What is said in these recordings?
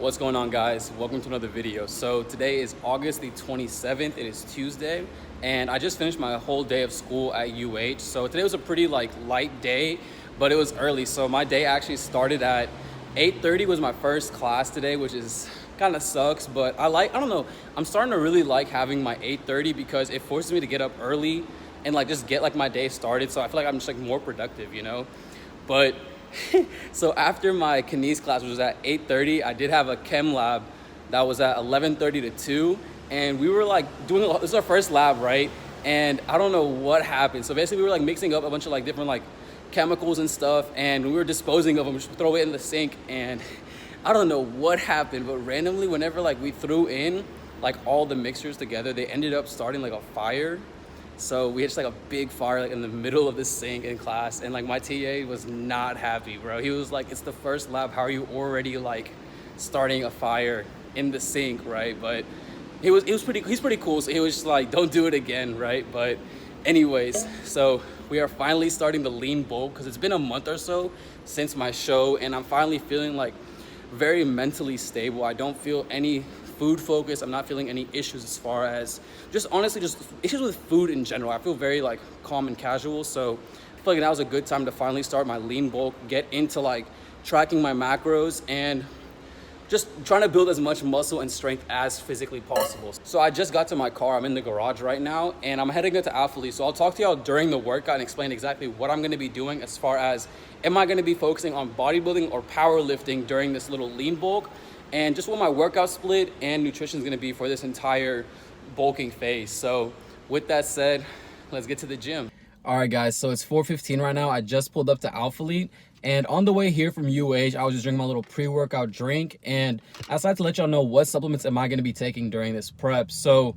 What's going on, guys? Welcome to another video. So today is August the 27th. It is Tuesday and I just finished my whole day of school at UH. So today was a pretty light day, but it was early. So my day actually started at 8:30 was my first class today, which is kind of sucks, but I don't know, I'm starting to really like having my 8:30 because it forces me to get up early and just get my day started. So I feel like I'm just more productive, you know? But so after my kines class, which was at 8:30, I did have a chem lab that was at 11:30 to 2, and we were doing, this is our first lab, right? And I don't know what happened. So basically we were mixing up a bunch of different chemicals and stuff, and we were disposing of them, just throw it in the sink, and I don't know what happened, but randomly whenever we threw in all the mixtures together, they ended up starting a fire. So we had just a big fire in the middle of the sink in class, and my TA was not happy, bro. He was like, it's the first lab, how are you already starting a fire in the sink, right? But he's pretty cool, so he was just like, don't do it again, right? But anyways, so we are finally starting the lean bulk because it's been a month or so since my show, and I'm finally feeling very mentally stable. I don't feel any food focus. I'm not feeling any issues as far as honestly issues with food in general. I feel very calm and casual. So I feel that was a good time to finally start my lean bulk, get into tracking my macros and just trying to build as much muscle and strength as physically possible. So I just got to my car. I'm in the garage right now and I'm heading into Athlete. So I'll talk to y'all during the workout and explain exactly what I'm going to be doing as far as, am I going to be focusing on bodybuilding or powerlifting during this little lean bulk, and just what my workout split and nutrition is going to be for this entire bulking phase. So with that said, let's get to the gym. All right, guys, so it's 4:15 right now. I just pulled up to Alphalete, and on the way here from UH, I was just drinking my little pre-workout drink, and I decided to let y'all know what supplements am I going to be taking during this prep. So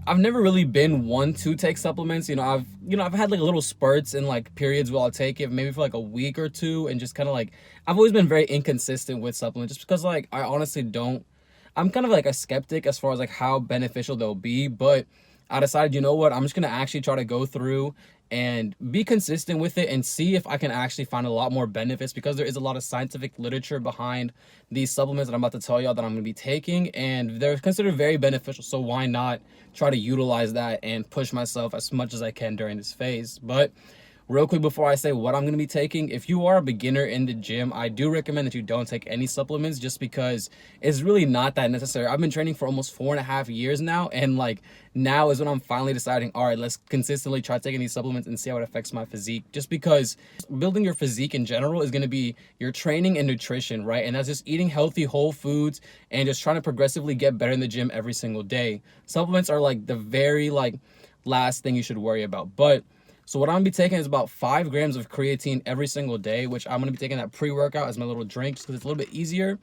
I've never really been one to take supplements. I've had little spurts and periods where I'll take it maybe for a week or two, and just kind of I've always been very inconsistent with supplements just because I honestly don't, I'm kind of a skeptic as far as how beneficial they'll be. But I decided, you know what, I'm just gonna actually try to go through and be consistent with it and see if I can actually find a lot more benefits, because there is a lot of scientific literature behind these supplements that I'm about to tell y'all that I'm going to be taking, and they're considered very beneficial. So why not try to utilize that and push myself as much as I can during this phase. But real quick before I say what I'm going to be taking, if you are a beginner in the gym, I do recommend that you don't take any supplements, just because it's really not that necessary. I've been training for almost 4.5 years now, and now is when I'm finally deciding, all right, let's consistently try taking these supplements and see how it affects my physique. Just because building your physique in general is going to be your training and nutrition, right? And that's just eating healthy whole foods and just trying to progressively get better in the gym every single day. Supplements are the very last thing you should worry about. But so what I'm going to be taking is about 5 grams of creatine every single day, which I'm going to be taking that pre-workout as my little drink just because it's a little bit easier.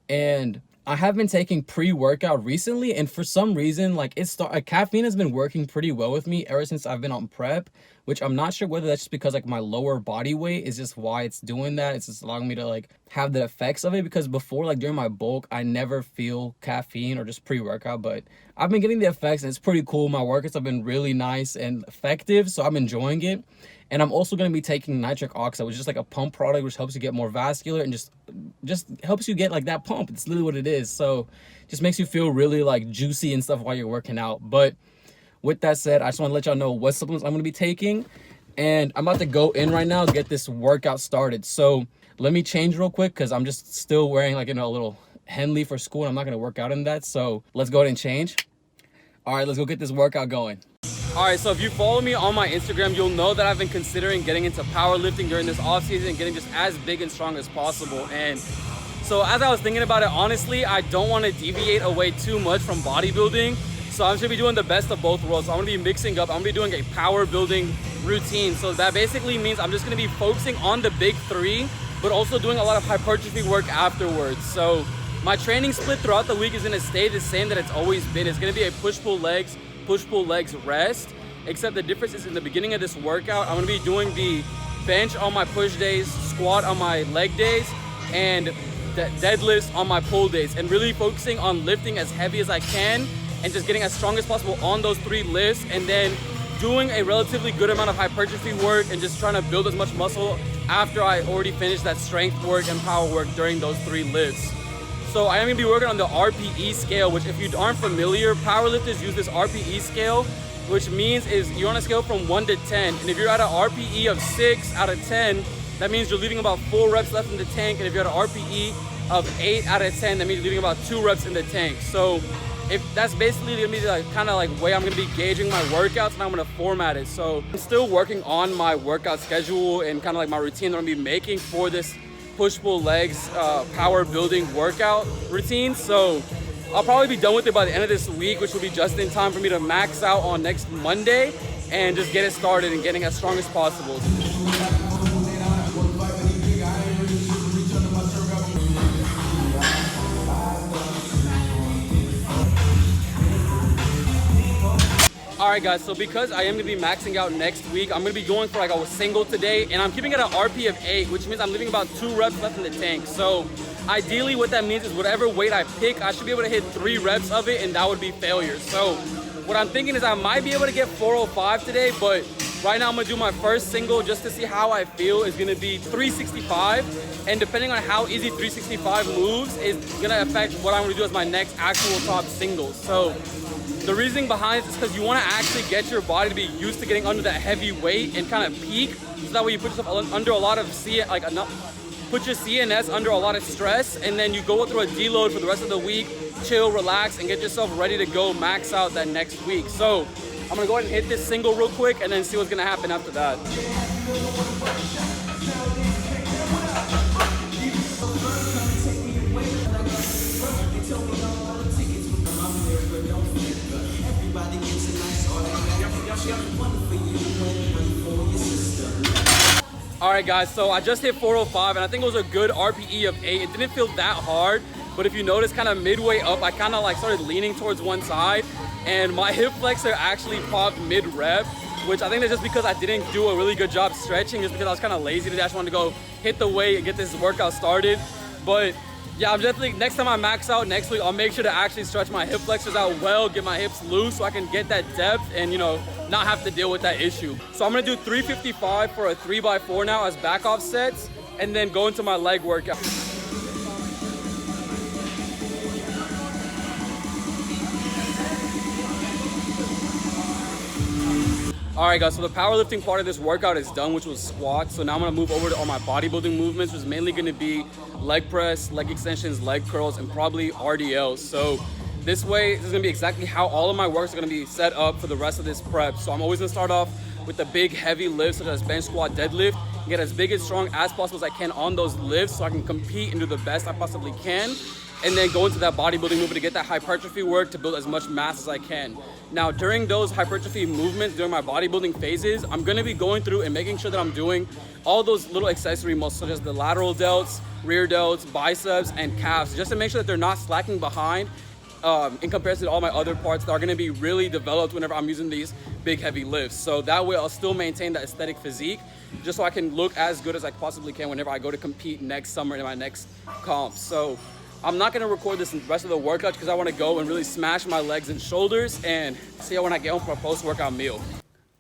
And I have been taking pre-workout recently, and for some reason, caffeine has been working pretty well with me ever since I've been on prep, which I'm not sure whether that's just because my lower body weight is just why it's doing that. It's just allowing me to have the effects of it, because before during my bulk, I never feel caffeine or just pre-workout, but I've been getting the effects and it's pretty cool. My workouts have been really nice and effective, so I'm enjoying it. And I'm also going to be taking nitric oxide, which is just a pump product, which helps you get more vascular and just helps you get that pump. It's literally what it is. So just makes you feel really juicy and stuff while you're working out. But with that said, I just want to let y'all know what supplements I'm going to be taking, and I'm about to go in right now to get this workout started. So let me change real quick because I'm just still wearing a little Henley for school, and I'm not going to work out in that. So let's go ahead and change. All right, let's go get this workout going. All right, so if you follow me on my Instagram, you'll know that I've been considering getting into powerlifting during this off season and getting just as big and strong as possible. And so as I was thinking about it, honestly, I don't want to deviate away too much from bodybuilding. So I'm just gonna be doing the best of both worlds. So I'm gonna be mixing up, I'm gonna be doing a power building routine. So that basically means I'm just gonna be focusing on the big 3, but also doing a lot of hypertrophy work afterwards. So my training split throughout the week is gonna stay the same that it's always been. It's gonna be a push-pull legs, rest, except the difference is in the beginning of this workout, I'm gonna be doing the bench on my push days, squat on my leg days, and deadlifts on my pull days, and really focusing on lifting as heavy as I can and just getting as strong as possible on those 3 lifts, and then doing a relatively good amount of hypertrophy work and just trying to build as much muscle after I already finished that strength work and power work during those 3 lifts. So I am gonna be working on the RPE scale, which if you aren't familiar, powerlifters use this RPE scale, which means is you're on a scale from 1 to 10. And if you're at an RPE of 6 out of 10, that means you're leaving about 4 reps left in the tank. And if you're at an RPE of 8 out of 10, that means you're leaving about 2 reps in the tank. So if that's basically gonna be the kind of like way I'm gonna be gauging my workouts, and I'm gonna format it. So I'm still working on my workout schedule and kind of like my routine that I'm gonna be making for this push-pull legs power building workout routine. So I'll probably be done with it by the end of this week, which will be just in time for me to max out on next Monday and just get it started and getting as strong as possible. All right, guys, so because I am gonna be maxing out next week, I'm gonna be going for like a single today, and I'm keeping it at an RP of 8, which means I'm leaving about 2 reps left in the tank. So ideally what that means is whatever weight I pick, I should be able to hit 3 reps of it, and that would be failure. So what I'm thinking is I might be able to get 405 today, but right now I'm gonna do my first single just to see how I feel. Is gonna be 365, and depending on how easy 365 moves is gonna affect what I'm gonna do as my next actual top single. So the reasoning behind it is because you want to actually get your body to be used to getting under that heavy weight and kind of peak, so that way you put yourself under a lot of put your CNS under a lot of stress, and then you go through a deload for the rest of the week, chill, relax, and get yourself ready to go max out that next week. So I'm gonna go ahead and hit this single real quick and then see what's gonna happen after that. All right, guys, so I just hit 405, and I think it was a good RPE of 8. It didn't feel that hard, but if you notice, kind of midway up, I kind of like started leaning towards one side, and my hip flexor actually popped mid-rep, which I think that's just because I didn't do a really good job stretching, just because I was kind of lazy today. I just wanted to go hit the weight and get this workout started. But yeah, I'm definitely, next time I max out next week, I'll make sure to actually stretch my hip flexors out well, get my hips loose so I can get that depth and, you know, not have to deal with that issue. So I'm gonna do 355 for a 3x4 now as back off sets, and then go into my leg workout. All right, guys, so the powerlifting part of this workout is done, which was squats. So now I'm gonna move over to all my bodybuilding movements, which is mainly gonna be leg press, leg extensions, leg curls, and probably RDLs. So this way, this is gonna be exactly how all of my works are gonna be set up for the rest of this prep. So I'm always gonna start off with the big heavy lifts, such as bench, squat, deadlift, and get as big and strong as possible as I can on those lifts so I can compete and do the best I possibly can. And then go into that bodybuilding movement to get that hypertrophy work to build as much mass as I can. Now, during those hypertrophy movements, during my bodybuilding phases, I'm gonna be going through and making sure that I'm doing all those little accessory muscles, such as the lateral delts, rear delts, biceps, and calves, just to make sure that they're not slacking behind in comparison to all my other parts that are gonna be really developed whenever I'm using these big heavy lifts. So that way I'll still maintain that aesthetic physique, just so I can look as good as I possibly can whenever I go to compete next summer in my next comp. So I'm not gonna record this in the rest of the workout because I wanna go and really smash my legs and shoulders and see how when I get home for a post-workout meal.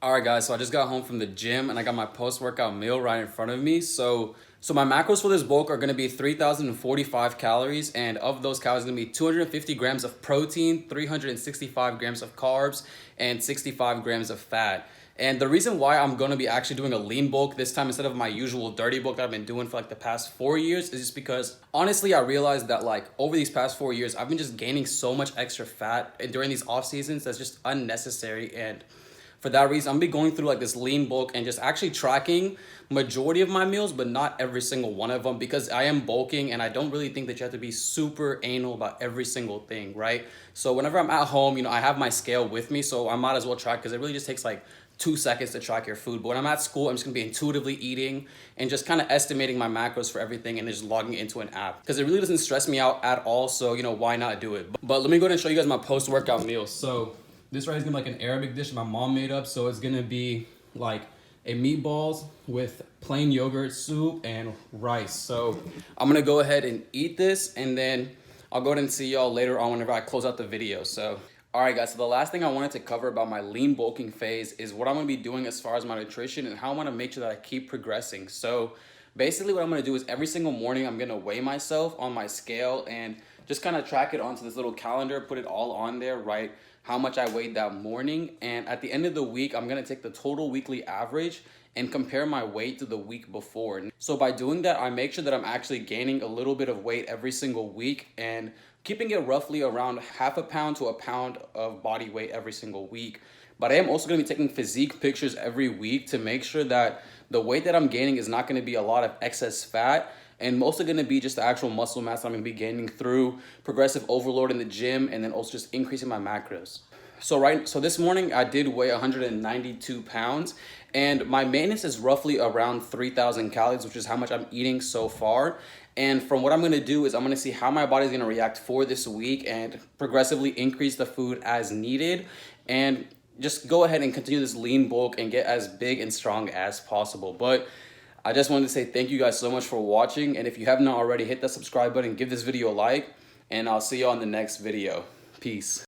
All right, guys, so I just got home from the gym and I got my post-workout meal right in front of me. So my macros for this bulk are gonna be 3,045 calories, and of those calories, gonna be 250 grams of protein, 365 grams of carbs, and 65 grams of fat. And the reason why I'm gonna be actually doing a lean bulk this time instead of my usual dirty bulk that I've been doing for like the past 4 years is just because honestly I realized that like over these past 4 years I've been just gaining so much extra fat during these off seasons that's just unnecessary. And for that reason, I'm gonna be going through like this lean bulk and just actually tracking majority of my meals, but not every single one of them, because I am bulking and I don't really think that you have to be super anal about every single thing, right? So whenever I'm at home, you know, I have my scale with me, so I might as well track because it really just takes like 2 seconds to track your food. But when I'm at school, I'm just gonna be intuitively eating and just kind of estimating my macros for everything and just logging it into an app because it really doesn't stress me out at all. So, you know, why not do it? But let me go ahead and show you guys my post-workout meal. So this right is gonna be like an Arabic dish my mom made up. So it's gonna be like a meatballs with plain yogurt, soup, and rice. So I'm gonna go ahead and eat this, and then I'll go ahead and see y'all later on whenever I close out the video. So all right, guys, so the last thing I wanted to cover about my lean bulking phase is what I'm gonna be doing as far as my nutrition and how I wanna make sure that I keep progressing. So Basically what I'm gonna do is every single morning I'm gonna weigh myself on my scale and just kind of track it onto this little calendar, put it all on there, right? How much I weighed that morning. And at the end of the week, I'm gonna take the total weekly average and compare my weight to the week before. So by doing that, I make sure that I'm actually gaining a little bit of weight every single week and keeping it roughly around half a pound to a pound of body weight every single week. But I am also gonna be taking physique pictures every week to make sure that the weight that I'm gaining is not gonna be a lot of excess fat and mostly gonna be just the actual muscle mass I'm gonna be gaining through progressive overload in the gym and then also just increasing my macros. So this morning I did weigh 192 pounds and my maintenance is roughly around 3,000 calories, which is how much I'm eating so far. And from what I'm gonna do is I'm gonna see how my body's gonna react for this week and progressively increase the food as needed and just go ahead and continue this lean bulk and get as big and strong as possible. But I just wanted to say thank you guys so much for watching. And if you have not already, hit that subscribe button, give this video a like, and I'll see you on the next video. Peace.